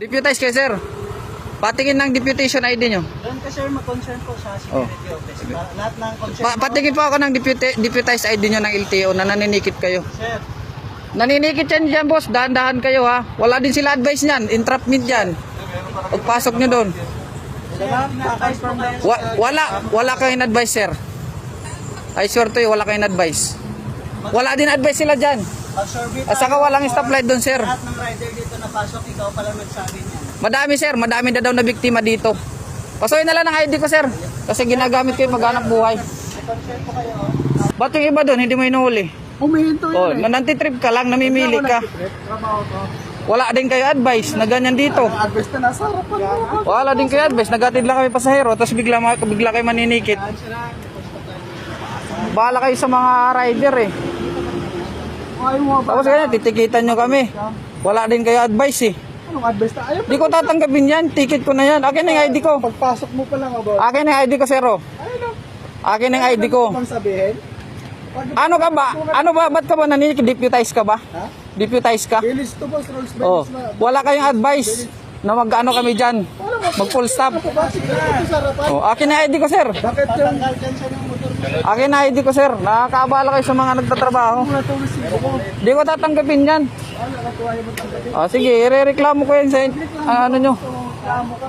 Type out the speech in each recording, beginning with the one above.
Deputize kayo, sir. Patingin ng deputation ID nyo. Doon ka sir, mag-concern po sa security office. Lahat ng concern Patingin po ako ng deputize ID nyo ng LTO na naninikit kayo. Sir, Naninikit yan dyan, boss. Dahan-dahan kayo, ha. Wala din sila advice niyan. Entrapment yan. Pagpasok nyo doon. kaka-confirm lang. Wala kayong advice, sir. I swear to you, wala kayong advice. Wala din advice sila dyan. Pag-survey At saka walang stoplight doon, sir. lahat ng rider dito na pasok, ikaw pala nagsabi niya. Madami, sir. Madami na daw na biktima dito. Pasukin na lang ng ID ko, sir. Kasi ginagamit ko yung maghanap buhay. Mag-concern po kayo. Ba't yung iba doon, hindi mo inuhuli? Humihinto Oh, nantitrip ka lang, namimili ka. Trabaho ko. Wala din kayo advice na ganyan dito. Advice na nasa harapan mo. Wala din kayo advice. Nagatid lang kami pasahero, tapos bigla kayo maninikit. Bahala kayo sa mga rider eh. Ayaw mo ba? Tapos ganyan, titikitan nyo kami. Wala din kayo advice eh. Anong advice na? Ayaw Di ko tatanggapin yan, ticket ko na yan. Akin na yung ID ko. pagpasok mo pa lang about. Akin na yung ID ko, sir. Oh. Ayun Akin na yung ID ko. Ano sabihin? Ano ka ba? Ano ba? Ba't ka ba naninikit? Deputize ka ba? Ha? Deputize ka? Bilis to boss, rules by Oh. na. Wala kayong advice na mag-ano kami dyan. Mag full stop. Bakit ito sa harapan? Oh, akin na ID ko, sir. Bakit yung kalkansa ng motor mo? Akin na ID ko, sir. Nakakaabala kayo sa mga nagtatrabaho. Wala itong resibo ko. Di ko tatanggapin yan. Wala ka to, ayaw mo tanggapin. Oh, sige, irereklamo ko yan sa ano nyo. Reklamo ka.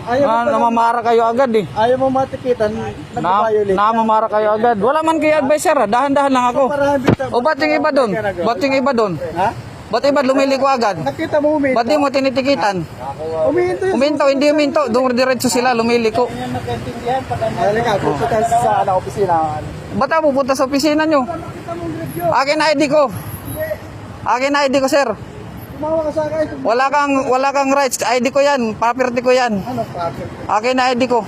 Ayaw mo pa lang- Namamara kayo agad eh. ayaw mo matikitan, nag-violate. Namamara kayo agad. Wala man kayo advice, sir. Dahan-dahan lang ako. Para habit O ba't yung iba doon? Ba't yung iba doon? Ha? Ba't iba lumiliko agad? Nakita mo uminto? Ba't di mo tinitikitan? Uminto yun. Uminto, hindi uminto. Doon diretso sila, lumiliko. Yan nagkaintindihan pag ano. Halika, pupunta tayo sa opisina. Ba't ako pupunta sa opisina nyo? Nakita mong review. Akin na ID ko. Akin na ID ko, sir. Tumawa ka sa akin. Wala kang rights. ID ko yan. Property ko yan. Ano, bakit? Akin na ID ko.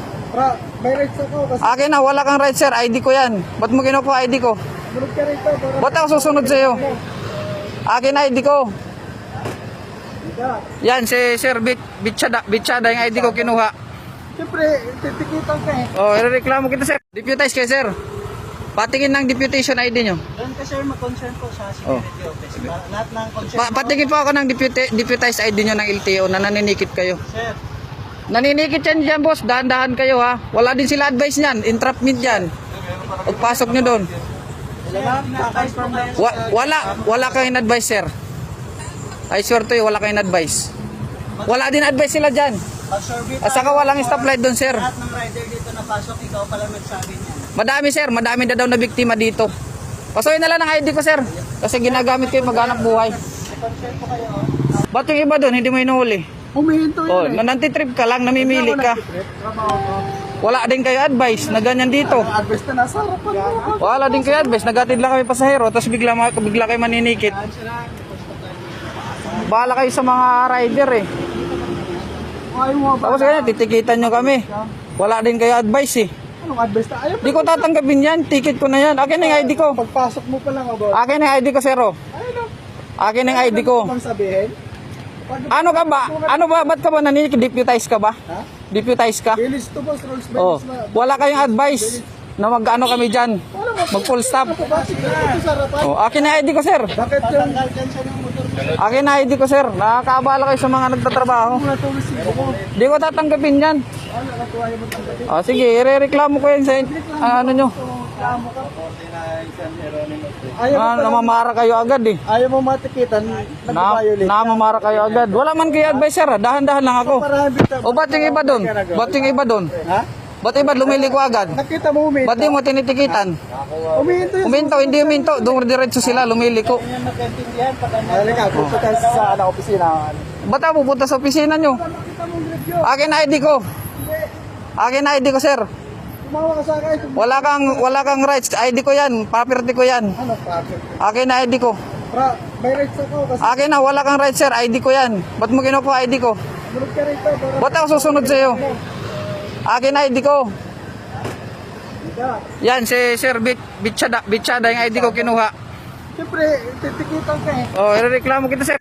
May rights ako kasi Akin na, wala kang rights, sir. ID ko yan. Ba't mo kinukuha ID ko? sunod ka rito. Para Ba't ako susunod sa iyo? Akin na ID ko. ka. Yan, si Sir Bitchada yung ID ko kinuha. Siyempre, titikitan ka eh. Oh, irereklamo kita, sir. Deputize kayo, sir. Patingin ng deputation ID nyo. Doon ka sir, mag-concern po sa security office. Lahat ng concern Patingin po ako ng deputize ID nyo ng LTO na naninikit kayo. Sir, Naninikit yan dyan, boss. Dahan-dahan kayo, ha. Wala din sila advice niyan. Entrapment yan. Pagpasok nyo doon. kaka-confirm lang. Wala kayong advice, sir. I swear to you, wala kayong advice. Wala din advice sila dyan. Pag-survey At saka walang stoplight doon, sir. lahat ng rider dito na pasok, ikaw pala nagsabi niya. Madami, sir. Madami na daw na biktima dito. Pasukin na lang ng ID ko, sir. Kasi ginagamit ko yung maghanap buhay. Mag-concern po kayo. Ba't yung iba doon, hindi mo inuhuli? Humihinto Oh, nantitrip ka lang, namimili ka. Trabaho ko. Wala din kayo advice na ganyan dito. Advice na nasa harapan mo. Wala din kayo advice. Nagatid lang kami pasahero, tapos bigla kayo maninikit. Bahala kayo sa mga rider eh. Ayaw mo ba? Tapos ganyan, titikitan nyo kami. Wala din kayo advice eh. Anong advice na? Ayaw Di ko tatanggapin yan, ticket ko na yan. Akin na yung ID ko. pagpasok mo pa lang about. Akin na yung ID ko, sir. Oh. Ayun. Akin na yung ID ko. Ano sabihin? Ano ka ba? Ano ba? Ba't ka ba naninikit? Deputize ka ba? Ha? Deputize ka? Bilis to boss, rules by Oh, na. wala kayong advice na mag-ano kami dyan. Mag full stop. Bakit ito sa harapan? Oh, akin na ID ko, sir. Bakit yung kalkansa ng motor mo? Akin na ID ko, sir. Nakakaabala kayo sa mga nagtatrabaho. Wala itong resibo ko. Di ko tatanggapin yan. Wala ka to, ayaw mo tanggapin. Oh, sige, irereklamo ko yan sa ano nyo. Reklamo ka. Ayaw mo pa lang- Namamara kayo agad eh. ayaw mo matikitan, nag-violate. Namamara kayo agad. Wala man kayo advice, sir. Dahan-dahan lang ako. Para habit O ba't yung iba doon? Ba't yung iba doon? Ha? Ba't iba lumiliko agad? Nakita mo uminto? Ba't di mo tinitikitan? Uminto yun. Uminto, hindi uminto. Doon diretso sila, lumiliko. Yan nagkaintindihan pag ano. Halika, pupunta tayo sa opisina. Ba't ako pupunta sa opisina nyo? Nakita mong review. Akin na ID ko. Akin na ID ko, sir. Tumawa ka sa akin. Wala kang rights. ID ko yan. Property ko yan. Ano, bakit? Akin na ID ko. May rights ako kasi Akin na, wala kang rights, sir. ID ko yan. Ba't mo kinukuha ID ko? sunod ka rito. Para Ba't ako susunod sa iyo? Akin na ID ko. ka. Yan, si Sir Bitchada yung ID ko kinuha. Siyempre, titikitan ka eh. Oh, irereklamo kita, sir.